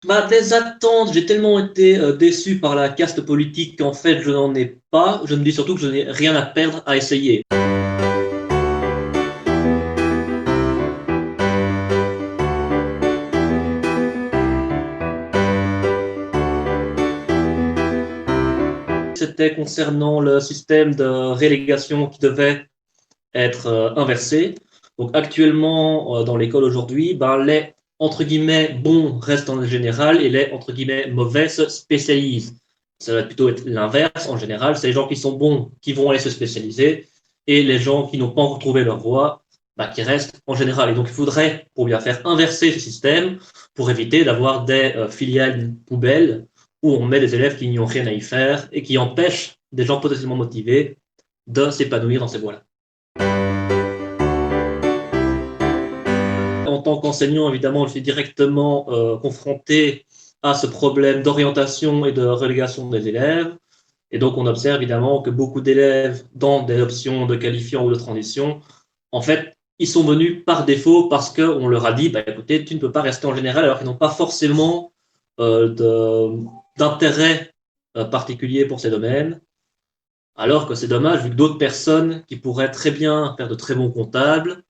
Des attentes, j'ai tellement été déçu par la caste politique qu'en fait je n'en ai pas. Je me dis surtout que je n'ai rien à perdre à essayer. C'était concernant le système de relégation qui devait être inversé. Donc actuellement, dans l'école aujourd'hui, ben, les entre guillemets bons restent en général et les entre guillemets mauvais se spécialisent. Ça va plutôt être l'inverse en général. C'est les gens qui sont bons qui vont aller se spécialiser et les gens qui n'ont pas encore trouvé leur voie ben, qui restent en général. Et donc il faudrait, pour bien faire, inverser ce système pour éviter d'avoir des filiales poubelles où on met des élèves qui n'y ont rien à y faire et qui empêchent des gens potentiellement motivés de s'épanouir dans ces voies-là. En tant qu'enseignant, évidemment, je suis directement confronté à ce problème d'orientation et de relégation des élèves. Et donc, on observe évidemment que beaucoup d'élèves dans des options de qualifiant ou de transition, en fait, ils sont venus par défaut parce qu'on leur a dit, bah, écoutez, tu ne peux pas rester en général alors qu'ils n'ont pas forcément d'intérêt particulier pour ces domaines. Alors que c'est dommage, vu que d'autres personnes qui pourraient très bien faire de très bons comptables,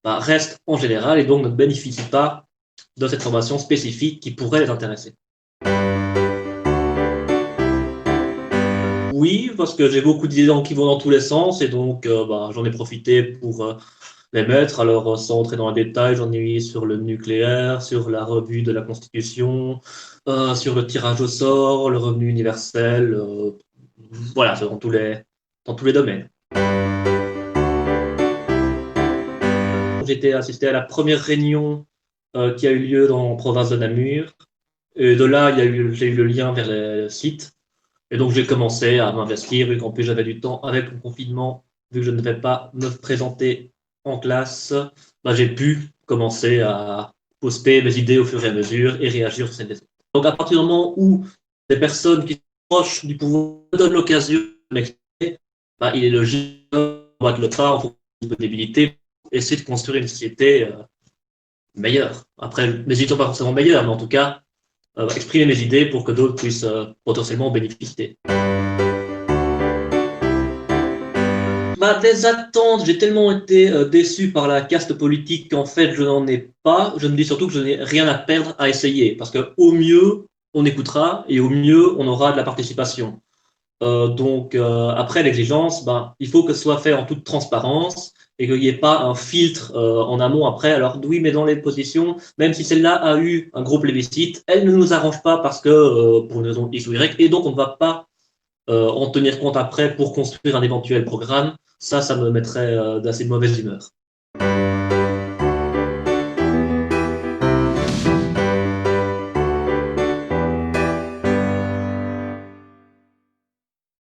bah, restent en général et donc ne bénéficient pas de cette formation spécifique qui pourrait les intéresser. Oui, parce que j'ai beaucoup d'idées qui vont dans tous les sens et donc bah, j'en ai profité pour les mettre. Alors, sans entrer dans les détails, j'en ai mis sur le nucléaire, sur la revue de la Constitution, sur le tirage au sort, le revenu universel, voilà, c'est dans tous les domaines. J'ai été assisté à la première réunion qui a eu lieu dans la province de Namur. Et de là, j'ai eu le lien vers le site. Et donc, j'ai commencé à m'investir, vu qu'en plus, j'avais du temps avec le confinement, vu que je ne devais pas me présenter en classe, bah, j'ai pu commencer à poster mes idées au fur et à mesure et réagir sur ces idées. Donc, à partir du moment où des personnes qui sont proches du pouvoir me donnent l'occasion de m'exprimer, bah, il est logique de battre le pas en fonction de la disponibilité, essayer de construire une société meilleure. Après, mes idées ne sont pas forcément meilleures, mais en tout cas, exprimer mes idées pour que d'autres puissent potentiellement en bénéficier. Des attentes, j'ai tellement été déçu par la caste politique qu'en fait je n'en ai pas. Je me dis surtout que je n'ai rien à perdre à essayer parce que au mieux on écoutera et au mieux on aura de la participation. Après l'exigence, ben, il faut que ce soit fait en toute transparence et qu'il n'y ait pas un filtre en amont après. Alors oui, mais dans les positions, même si celle-là a eu un gros plébiscite, elle ne nous arrange pas parce que pour une raison X ou Y, et donc on ne va pas en tenir compte après pour construire un éventuel programme. Ça me mettrait d'assez mauvaise humeur.